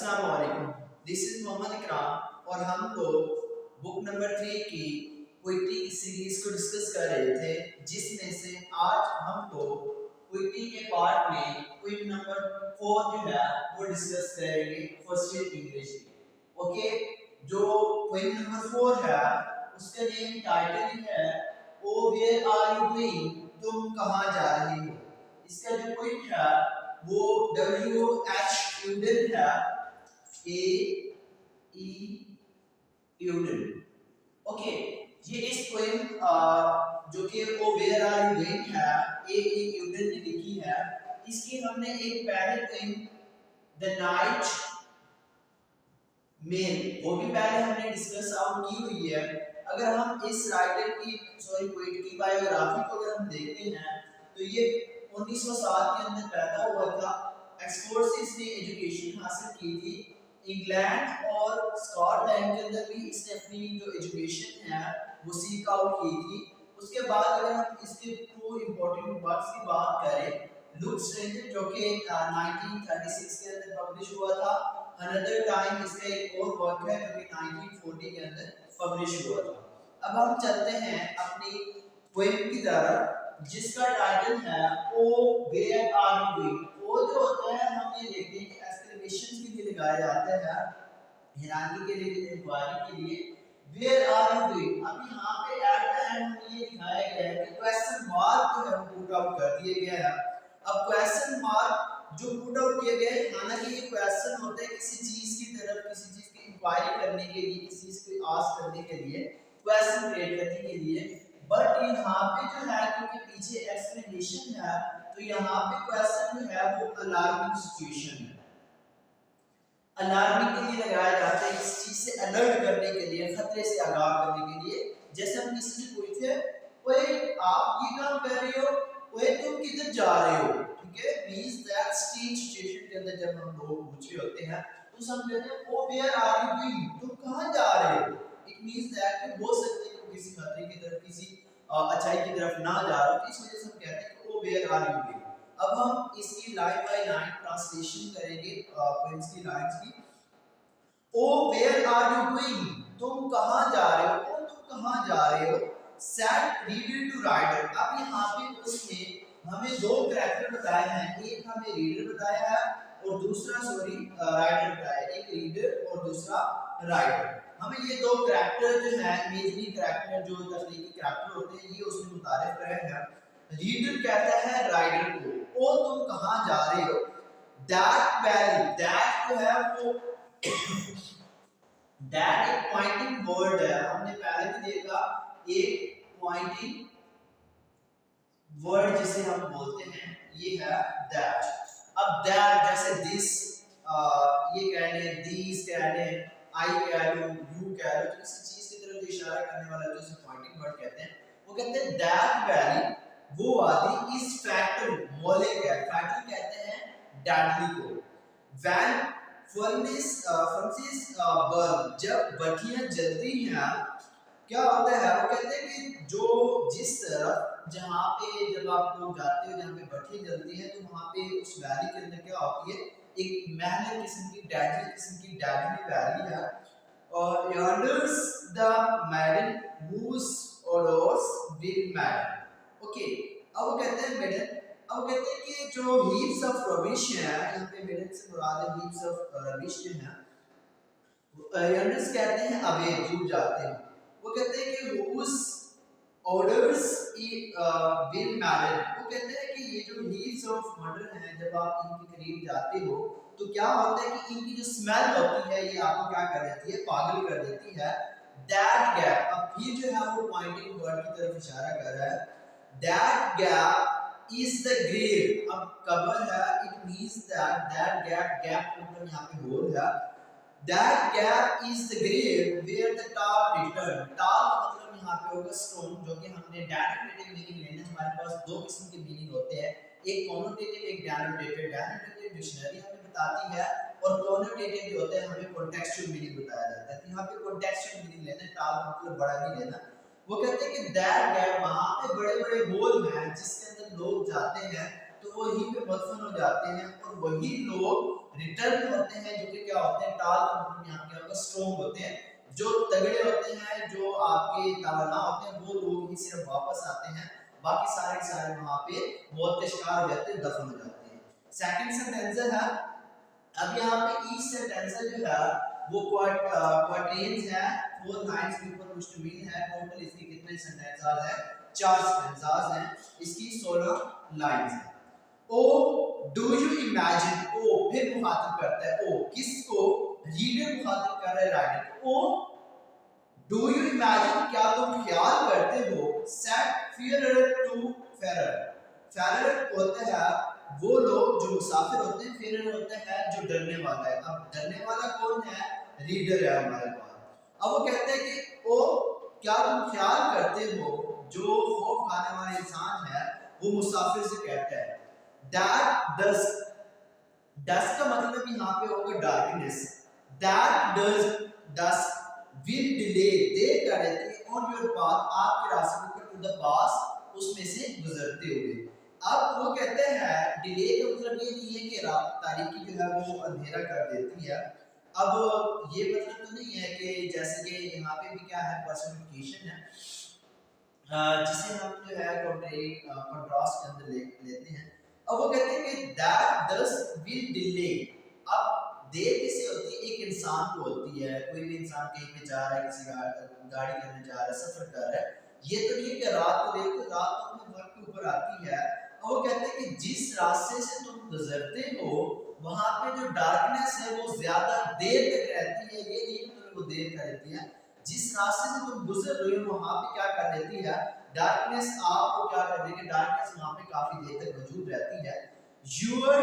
अस्सलाम वालेकुम। This is Mohammad इकराम और हम लोग बुक नंबर 3 की पोइट्री की सीरीज को डिस्कस कर रहे थे, जिसमें से आज हम लोग पोइट्री के पार्ट में पोइम नंबर 4 जो है वो डिस्कस करेंगे फर्स्ट ईयर इंग्लिश की। ओके, जो पोइम नंबर 4 है उसका नेम टाइटल है ओ वेयर आर यू गोइंग, तुम कहां जा रहे हो। इसका जो पोइट है वो W.H. यूडन है, A.E. यूडन। ओके, ये इस पोएम जो कि ओ वेयर आर यू गोइंग है A.E. यूडन ने लिखी है। इसकी हमने एक पहले पोएम द नाइट मेल वो भी पहले हमने डिस्कस आउट की हुई है। अगर हम इस राइटर की पोएट की बायोग्राफी को अगर हम देखते हैं तो ये 1907 के अंदर पैदा हुआ था। ऑक्सफोर्ड से इसने एजुकेशन हासिल की थी। इंग्लैंड और स्कॉटलैंड के अंदर भी इसने अपनी जो एजुकेशन है वो सीक आउट की थी। उसके बाद अगर हम इसके टू इंपॉर्टेंट वर्क्स की बात करें, लुक स्ट्रेंजर जो कि 1936 के अंदर पब्लिश हुआ था। अनदर टाइम इसका एक और वर्क है जो कि 1940 के अंदर पब्लिश हुआ था। अब हम चलते हैं अपनी पोएम की तरफ, जिसका टाइटल है ओ वेयर आर यू गोइंग। ओ जो होता है हम ये देखते हैं कि एक्सक्लेमेशन के लिए लगाया जाता है, हैरानी के लिए, इंक्वायरी के लिए। वेयर आर यू गोइंग, अब यहाँ पे एट द एंड हमें ये दिखाया गया है कि क्वेश्चन मार्क जो है वो पुट आउट कर दिया गया है। अब क्वेश्चन मार्क जो पुट आउट किए गए, हालांकि ये क्वेश्चन होता है किसी चीज की तरफ, किसी चीज की इंक्वायरी करने के लिए, किसी चीज को आस्क करने के लिए, क्वेश्चन क्रिएट करने के लिए। बट यहाँ पे जो है क्योंकि पीछे एक्सप्लेनेशन है तो यहाँ पे क्वेश्चन जो है वो अलार्मिंग सिचुएशन है, अलार्मिंग के लिए लगाया जाता है, इस चीज से अलर्ट करने के लिए, खतरे से आगाह करने के लिए। जैसे हम किसी से पूछते हैं ओए आप ये काम कर रहे हो, ओए तुम किधर जा रहे हो, ठीक है, मींस दैट स्टेज सिचुएशन के अंदर जब हम लोग पूछ रहे होते हैं तो हम कहते हैं ओ वेयर आर यू गोइंग, तुम कहां जा रहे हो। इट मींस दैट कि हो सकते हैं किसी खतरे की तरफ, किसी अच्छाई की तरफ ना जा रहे हो, तो इस वजह से हम कहते हैं कि ओ वेयर आर यू गोइंग। अब हम इसकी लाइन बाय लाइन ट्रांसलेशन करेंगे पोएम्स की लाइंस की। ओ वेयर आर यू गोइंग, तुम कहां जा रहे हो, ओ तुम कहां जा रहे हो। सेड रीडर टू राइटर, अब यहाँ पे उसने हमें दो कैरेक्टर बताए हैं, एक हमें रीडर बताया है और दूसरा राइटर बताया है। एक रीडर और दूसरा राइटर। हमें ये दो कैरेक्टर जो है इमेजिनरी कैरेक्टर जो तख्लीकी कैरेक्टर होते हैं, ये उसमें मुतारिफ करे हैं। रीडर कहता है राइटर को ओ तुम कहां जा रहे हो। दैट वैली, दैट जो है वो दैट एक पॉइंटिंग वर्ड है, हमने पहले भी देखा, एक पॉइंटिंग वर्ड जिसे हम बोलते हैं ये है दैट। अब दैट जैसे दिस, ये कह लें, दीस कह लें, आई कह लो, यू कह लो, तो किसी चीज की तरफ इशारा करने वाला जो इसे पॉइंटिंग वर्ड कहते हैं, वो कहते हैं दैट वैली, वो वादी इज फैटल, मौलिक है। फैटल कहते हैं डेडली को। वैन फर्नेस बर्न, जब भट्टियां जलती हैं, क्या होता है, वो कहते हैं कि जो जिस तरफ जहाँ पे जब आप लोग जाते हो जहाँ पे भट्टी जलती है तो वहाँ पे उस वैली के अंदर क्या होती है, एक महल किस्म की डेडली वैली है। और yonder's the maiden whose odors will madden। Okay, अब वो कहते हैं मैडन, अब वो कहते हैं कि जो हीप्स ऑफ रबिश है, यहाँ पे मैडन से मुराद है हीप्स ऑफ रबिश जो है, यंडर्स कहते हैं अवे, दूर जाते हैं। वो कहते हैं कि whose odors will madden, वो कहते हैं कि ये जो हीप्स ऑफ मर्डर हैं, जब आप इनके करीब जाते हो तो क्या होता है कि इनकी जो स्मेल होती है ये आपको क्या कर देती है, पागल कर देती है। दैट गैप, अब फिर जो है वो पॉइंटिंग वर्ड की तरफ इशारा कर रहा है। That gap is the grave, अब कबर है, it means that gap, gap मतलब यहाँ पे होल है। That gap is the grave where the tar returned। tar मतलब यहाँ पे होगा stone, जो कि हमने डेनोटेटिव मीनिंग लेना है। हमारे पास दो किस्म के मीनिंग होते हैं, एक कॉनोटेटिव, एक डेनोटेटिव। डेनोटेटिव डिक्शनरी हमें बताती है और कॉनोटेटिव जो होता है हमें कॉन्टेक्सचुअल मीनिंग बताया जाता है। तो यहाँ पे कॉन्टेक्सचुअल मीनिंग लेना है, tar मतलब बड़ा नहीं लेना। वो कहते हैं कि that gap, वहाँ पे बड़े-बड़े होल हैं जिसके अंदर लोग जाते हैं तो वहीं पे मदफन हो जाते हैं और वही लोग रिटर्न होते हैं जो कि क्या होते हैं, टाल का मतलब यहाँ क्या होगा, स्ट्रॉन्ग होते हैं। जो तगड़े होते हैं, जो आपके तवाना होते हैं, वो लोग ही सिर्फ वापस आते हैं, बाकी सारे के सारे वहां पे मौत के शिकार हो जाते हैं, दफन हो जाते हैं। सेकंड सेंटेंस है, अब यहाँ पे ईच सेंटेंस जो है वो क्वाड्रेंट्स है, फोर लाइंस के ऊपर मुश्तमिल है। टोटल इसके कितने सेंटेंसेस है, 4 सेंटेंसेस हैं, इसकी 16 लाइंस हैं। ओ डू यू इमेजिन, ओ फिर मुखातिब करता है, ओ किसको, रीडर मुखातिब कर रहा है writer. O do you imagine, क्या तुम ख्याल करते हो, said fearer to farer, farer होते हैं वो लोग जो मुसाफिर होते हैं, फेरर होते हैं जो डरने वाला है। अब डरने वाला कौन है, रीडर है हमारे पास। अब वो कहते हैं कि ओ क्या तुम ख्याल करते हो, जो खौफ खाने वाला इंसान है वो मुसाफिर से कहता है, दैट डस्ट, डस्ट का मतलब यहाँ पे होगा darkness, that dust dust will delay, देर कर रहे थे ऑन योर पाथ, आपके रास्ते पर, टू द पास, उसमें से गुजरते हुए। अब वो कहते हैं डिले का मतलब ये नहीं है कि रात तारीकी जो है वो अंधेरा कर देती है। अब ये मतलब तो नहीं है कि जैसे कि यहाँ पे भी क्या है, पर्सनिफिकेशन है, जिसे हम जो है कंट्रास्ट के अंदर लेते हैं। अब वो कहते हैं कि दैट डस्ट विल डिले, अब देर किसे होती है, एक इंसान को होती है, कोई भी इंसान कहीं पे जा रहा है, किसी गाड़ी करने जा रहा है, सफर कर रहा है, ये तो नहीं है कि रात को देर, रात तो अपने वक्त के ऊपर आती है। और वो कहते हैं कि जिस रास्ते से तुम गुजरते हो वहां पे जो डार्कनेस है वो ज्यादा देर तक रहती है, ये नहीं कि तुम्हें वो देर कर देती है, जिस रास्ते से तुम गुजर रहे हो वहां पे क्या कर देती है, डार्कनेस आपको क्या कर देगी, डार्कनेस वहां पे काफी देर तक मौजूद रहती है। Your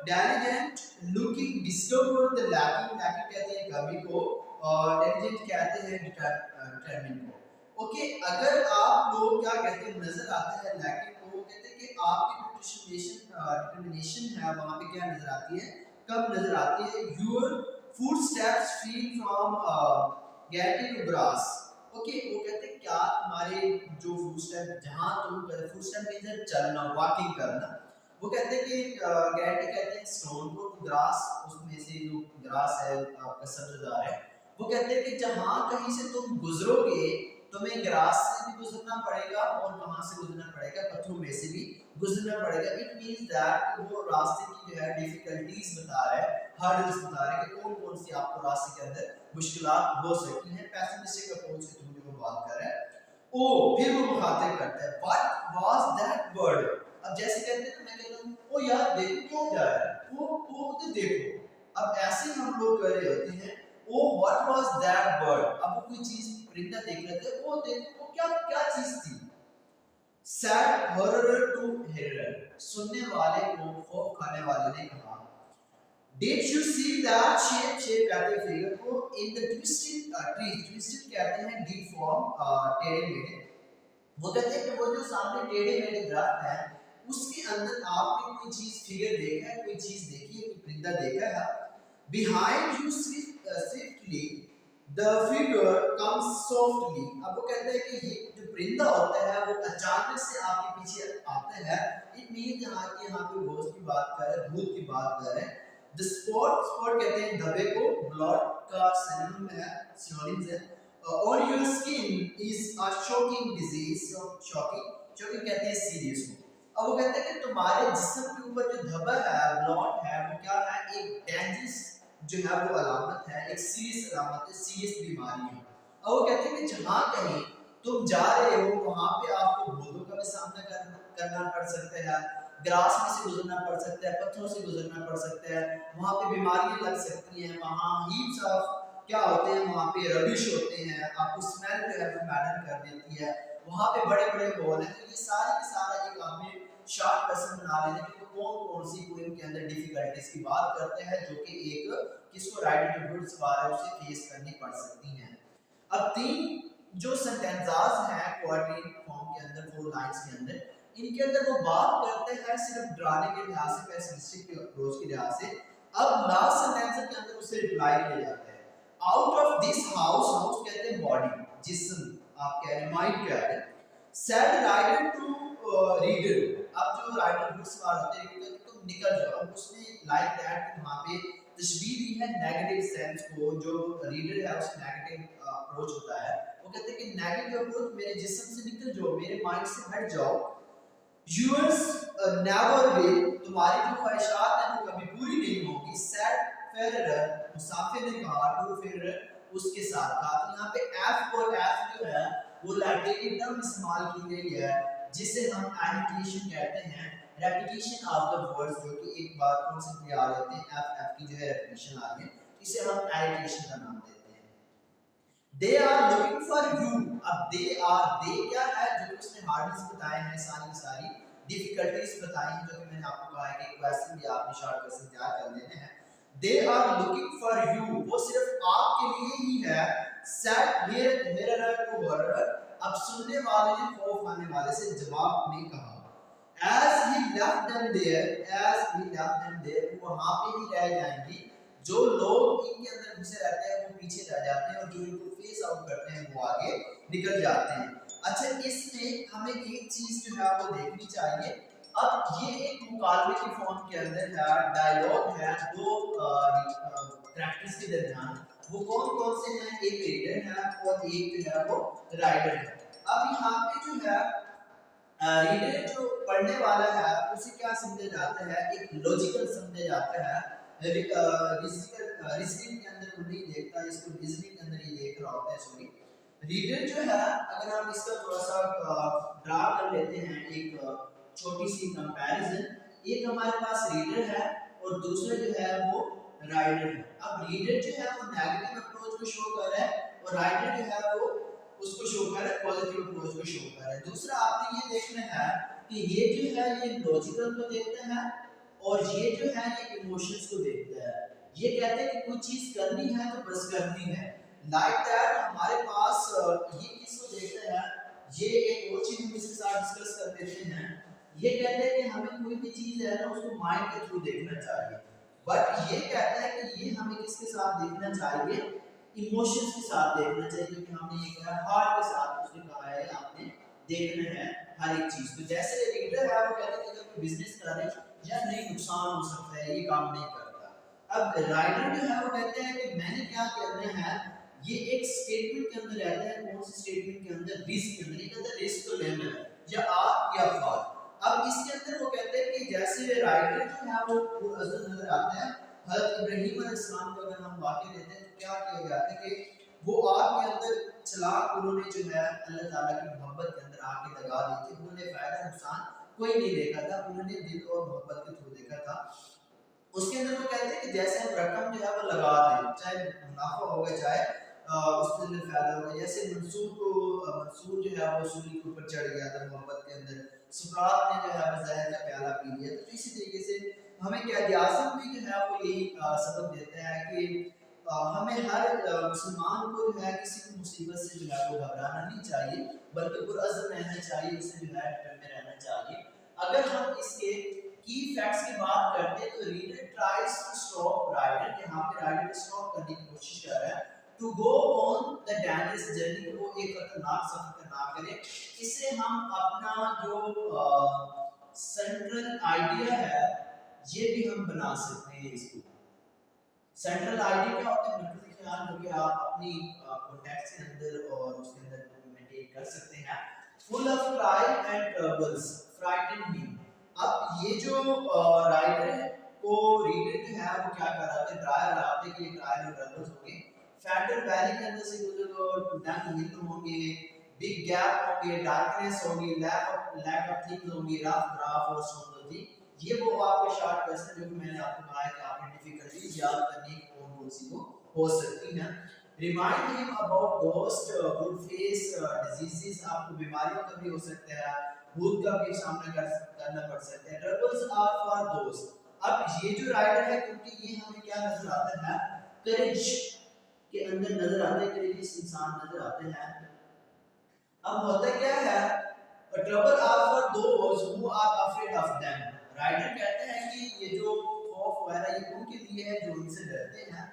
diligent looking discover the lacking, lacking कहते हैं कमी को, और डायलिजेंट कहते हैं डिटरमिन को। ओके, अगर आप लोग क्या कहते हैं नजर आते हैं लैकिंग को, वो कहते हैं कि आपकी डिटरमिनेशन है वहां पे क्या नजर आती है, कब नजर आती है। Your footsteps feel from getting grass, okay, वो कहते हैं क्या तुम्हारे जो फुटस्टेप, जहां तुम फुटस्टेप मींस चलना, वॉकिंग करना, वो कहते हैं कि गैटी कहते हैं स्टोन को, ग्रास उसमें से जो ग्रास है आपका सब्ज़दार है, वो कहते हैं कि जहां कहीं से तुम गुजरोगे तुम्हें ग्रास से भी गुजरना पड़ेगा और कहां से गुजरना पड़ेगा, पत्थरों में से भी गुजरना पड़ेगा। इट मींस दैट वो रास्ते की जो है डिफिकल्टीज बता रहा है, हर्डल्स बता रहा है कि कौन कौन सी आपको रास्ते के अंदर मुश्किलात हो सकती हैं। पैसिमिस्टिक अप्रोच के थ्रू जो बात कर रहा है। ओ फिर वो मुखातिब करता है, व्हाट वाज दैट वर्ड, अब जैसे कहते हैं मैं कहता हूं ओ यार देखो क्या जा रहा है, वो उधर देखो, अब ऐसे हम लोग कर रहे होते हैं, oh what was that bird, अब वो कोई चीज परिंदा देख रहे थे, वो देखो वो क्या क्या चीज थी। सैड हॉरर टू हेरर, सुनने वाले को खौफ खाने वाले ने कहा, did you see that shape, shape कहते हैं फिगर को, in the twisted tree, twisted कहते हैं डिफॉर्म टेढ़े मेढ़े, वो कहते हैं कि वो जो सामने टेढ़े मेढ़े दरख्त है उसके अंदर आपने कोई चीज फिगर देखा है, कोई चीज देखी है, कोई परिंदा देखा है। Behind you swiftly the figure comes softly, अब वो कहते हैं कि ये जो परिंदा होता है वो अचानक से आपके पीछे आता है। इट मीन यहाँ पे घोस्ट की बात कर रहे हैं, भूत की बात कर रहे हैं। द स्पॉट, स्पॉट कहते हैं धब्बे को, ब्लड का सिनोनिम है, सिनोनिम्स है। on your skin is a shocking disease, shocking, shocking कहते हैं सीरियस को। अब वो कहते हैं कि तुम्हारे जिस्म के ऊपर जो धब्बा है, ब्लॉट है, वो क्या है, एक डेंजरस जो है वो अलामत है, एक सीरियस अलामत है, सीरियस बीमारी है। अब वो कहते हैं कि जहाँ कहीं तुम जा रहे हो वहाँ पे आपको भूतों का भी सामना करना पड़ सकता है, ग्रास में से गुजरना पड़ सकता है, पत्थरों से गुजरना पड़ सकता है, वहाँ पे बीमारियां लग सकती हैं, वहाँ हीप्स ऑफ क्या होते हैं, वहाँ पे रबिश होते हैं, आपको स्मेल जो है वो मैडम कर देती है, वहाँ पे बड़े बड़े हॉल हैं। तो ये सारे के सारा एक आपने शॉर्ट पर्सन बना लेना कि कौन कौन सी पोएम के अंदर डिफिकल्टीज की बात करते हैं जो कि एक किसको राइटर जो गुड्स बार है उसे फेस करनी पड़ सकती हैं। अब तीन जो सेंटेंसेस हैं क्वाड्रेंट फॉर्म के अंदर, 4 लाइंस के अंदर, इनके अंदर वो बात करते हैं सिर्फ डराने के लिहाज से, पेसिमिस्टिक के अप्रोच के लिहाज से। अब लास्ट सेंटेंस के अंदर उसे रिप्लाई किया जाता है, out of this house, house कहते हैं बॉडी, जिस्म आप कह रहे हैं, माइंड कह रहे हैं, सेड राइटर टू रीडर, अब जो राइटर बुक्स वाले होते हैं तुम निकल जाओ, अब उसने लाइक दैट वहां पे तशबीह दी है नेगेटिव सेंस को, जो रीडर है उस नेगेटिव अप्रोच होता है, वो कहते हैं कि नेगेटिव अप्रोच, मेरे जिस्म से निकल जाओ, मेरे माइंड से हट जाओ। Yours never will, तुम्हारी जो ख्वाहिशात हैं वो कभी पूरी नहीं होगी। Said Ferrer, मुसाफिर ने कहा, टू Ferrer उसके साथ कहा। तो यहाँ पे F और F जो है वो लैटिन टर्म इस्तेमाल की गई है जिसे हम एडिटेशन कहते हैं, रेपिटेशन ऑफ द वर्ड्स, जो कि एक बात को सिंपली आ जाते हैं, F F की जो है रेपिटेशन आ रही है, इसे हम एडिटेशन का नाम देते हैं। They are looking for you, अब they क्या है, जो कि उसने हार्डनेस बताए हैं, सारी डिफिकल्टीज बताई हैं, जो कि मैंने आपको कहा है कि क्वेश्चन भी आपने शॉर्ट क्वेश्चन तैयार कर लेने हैं। They are looking for you, वो सिर्फ आपके लिए ही है। Said hearer to hearer, अब सुनने वाले ने खौफ खाने वाले से जवाब में कहा। As he left them there, वो वहां पे ही रह जाएंगी। जो लोग इनके अंदर घुसे रहते हैं वो पीछे रह जाते हैं, और जो इनको फेस आउट करते हैं वो आगे निकल जाते हैं। अच्छा, इसमें हमें एक चीज जो है वो देखनी चाहिए। अब ये एक मुकालमे की फॉर्म के अंदर है, डायलॉग है दो प्रैक्टिस के दरमियान। वो कौन से हैं, एक रीडर है और एक जो है वो राइटर है। अब यहाँ पे जो है रीडर जो पढ़ने वाला है उसे क्या समझा जाता है, एक लॉजिकल समझा जाता है। रीजनिंग के अंदर वो नहीं देखता, इसको रीजनिंग के अंदर ही देख रहा होता है। सॉरी, रीडर जो है, अगर हम इसका थोड़ा सा ड्रा कर लेते हैं, एक छोटी सी कंपैरिजन, एक हमारे पास रीडर है और दूसरा जो है वो राइटर है। अब रीडर जो है वो नेगेटिव अप्रोच को शो कर रहा है और राइटर जो है वो उसको शो कर रहा है, पॉजिटिव अप्रोच को शो कर रहा है। दूसरा आपने ये देखना है कि ये जो है ये लॉजिकल को देखता है और ये जो है ये इमोशंस को देखता है। ये कहते हैं कि कोई चीज करनी है तो बस करनी है। लाइक दैट हमारे पास ये किसको देखता है, ये एक और चीज हम इसके साथ डिस्कस कर देते हैं। ये कहते हैं कि हमें कोई भी चीज है ना उसको माइंड के थ्रू देखना चाहिए, बट ये कहता है कि ये हमें किसके साथ देखना चाहिए, इमोशंस के साथ देखना चाहिए, क्योंकि हमने ये कहा हार्ट के साथ, उसने कहा है आपने देखना है हर एक चीज को। जैसे रीडर है वो कहते हैं कि अगर कोई बिजनेस कर रहे हैं या नहीं नुकसान हो सकता है, ये काम नहीं करता। अब राइटर जो है वो कहते हैं कि मैंने क्या करना है, ये एक स्टेटमेंट के अंदर रहता है। कौन सी स्टेटमेंट के अंदर, रिस्क के अंदर। ये कहता है रिस्क तो लेना है, या आप या फॉल। अब इसके अंदर वो कहते हैं कि जैसे राइटर जो है वो नजर आता है, हज़रत इब्राहीम अलैहिस्सलाम का अगर हम वाक़या लेते हैं तो क्या किया जाता है कि वो आग के अंदर चलाक उन्होंने जो है अल्लाह ताला की मोहब्बत के अंदर आके लगा दी थी। उन्होंने फायदा नुकसान कोई नहीं देखा था, उन्होंने दिल और मोहब्बत के थ्रू देखा था। उसके अंदर वो कहते हैं कि जैसे हम रकम जो है वो लगा दें, चाहे मुनाफा होगा चाहे उसके अंदर फायदा होगा। जैसे मंसूर जो है वो सूली के ऊपर चढ़ गया था मोहब्बत के अंदर, सुकरात ने जो है वो जहर का प्याला पी लिया। तो इसी तरीके से हमें क्या आज़म भी जो है वो यही सबक देता है कि हमें हर मुसलमान को जो है किसी भी मुसीबत से जो है वो घबराना नहीं चाहिए, बल्कि पुरअज़्म रहना चाहिए, उससे जो है डर में रहना चाहिए। अगर हम इसके की फैक्ट्स की बात करते हैं तो reader tries to stop writer, यहाँ पे राइटर को स्टॉप करने की कोशिश कर रहा है, to go on the dangerous journey, को वो एक खतरनाक सफर ना करे। इससे हम अपना जो सेंट्रल आइडिया है ये भी हम बना सकते हैं। इसको सेंट्रल आइडिया क्या होता है, मर्कजी ख्याल, जो कि आप अपनी कॉन्टेक्स्ट के अंदर और उसके अंदर मेंटेन कर सकते हैं। Full of trial and troubles frighten me, अब ये जो राइटर को रीडर जो है वो क्या कर रहा था, ट्रायल रहा था कि ट्रायल और ट्रबल्स होंगे, फैटल वैली के अंदर से गुजरो, डन हिल होंगे, बिग गैप होंगे, डार्कनेस होगी, लैक ऑफ थिंग्स होंगी, रफ ड्राफ्ट और स्मूथी। ये वो आपके शॉर्ट क्वेश्चन जो कि मैंने आपको कहा है कि आपने डिफिकल्टीज याद करने की कौन सी को हो सकती हैं। रिमाइंड हिम अबाउट दोस्त वुड फेस डिजीजेस, आपको बीमारियों का भी हो सकता है, भूत का भी सामना करना पड़ सकता है। ट्रबल्स आर फॉर दोस्त, अब ये जो राइटर है क्योंकि ये हमें क्या नजर आता है, करेज के अंदर नजर आते हैं, करेजियस इंसान नजर आते हैं। अब होता क्या है, trouble are for those who are afraid of them, writer कहते हैं कि ये जो खौफ वगैरह ये उनके लिए है जो उनसे डरते हैं।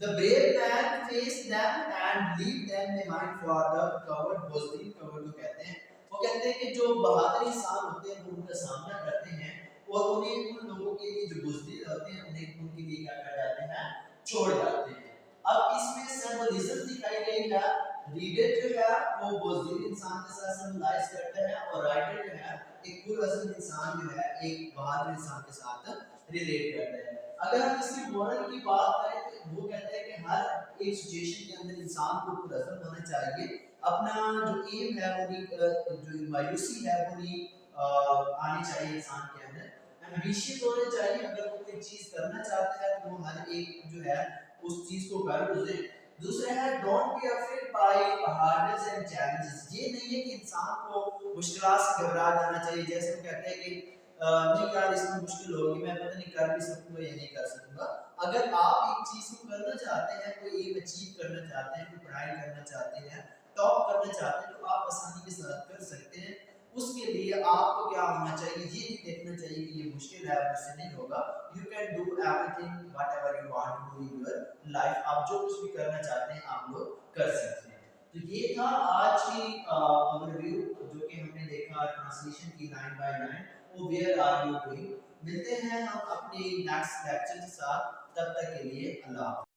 The brave man face them and leave them behind for the covered boasting, covered को कहते हैं, वो कहते हैं कि जो बहादुर इंसान होते हैं वो उनका सामना करते हैं और उन्हें उन लोगों के लिए जो बुज़दिल होते हैं उन्हें उनके लिए क्या कर जाते हैं, छोड़ जाते हैं। अब इसमें सिंबलिज्म दिखाई गई है। रीडर जो है वो बुज़दिल इंसान के साथ सिंबलाइज करता है और राइटर जो है एक पुरअज़म इंसान जो है एक बहादुर इंसान के साथ रिलेट करता है। अगर हम इसकी मोरल की बात करें तो वो कहता है कि हर एक सिचुएशन के अंदर इंसान को पुरअज़म होना चाहिए। अपना जो एम है वो नहीं जो मायूसी है वो नहीं आनी चाहिए इंसान के अंदर। एम्बिशियस होने चाहिए, अगर वो कोई चीज़ करना चाहता है तो वो हर एक जो है उस चीज़ को कर गुजरे। दूसरा है don't be afraid by hardness and challenges. ये नहीं है कि इंसान को मुश्किलात से घबरा जाना चाहिए, जैसे वो कहते हैं कि नहीं यार इसमें मुश्किल होगी, मैं पता नहीं कर भी सकूंगा या नहीं कर सकूंगा। अगर आप एक चीज को करना चाहते हैं, कोई एम अचीव करना चाहते हैं, कोई पढ़ाई करना चाहते हैं, टॉप करना चाहते हैं, तो आप आसानी के साथ कर सकते हैं। उसके लिए आपको क्या होना चाहिए, ये नहीं देखना चाहिए कि ये मुश्किल है, मुझसे नहीं होगा। You can do everything whatever you want to do in your life. आप जो कुछ भी करना चाहते हैं आप लोग कर सकते हैं। तो ये था आज की ओवरव्यू जो कि हमने देखा ट्रांसलेशन की लाइन बाय लाइन। वो वेयर आर यू गोइंग। मिलते हैं हम अपने नेक्स्ट लेक्चर के साथ, तब तक के लिए अल्लाह।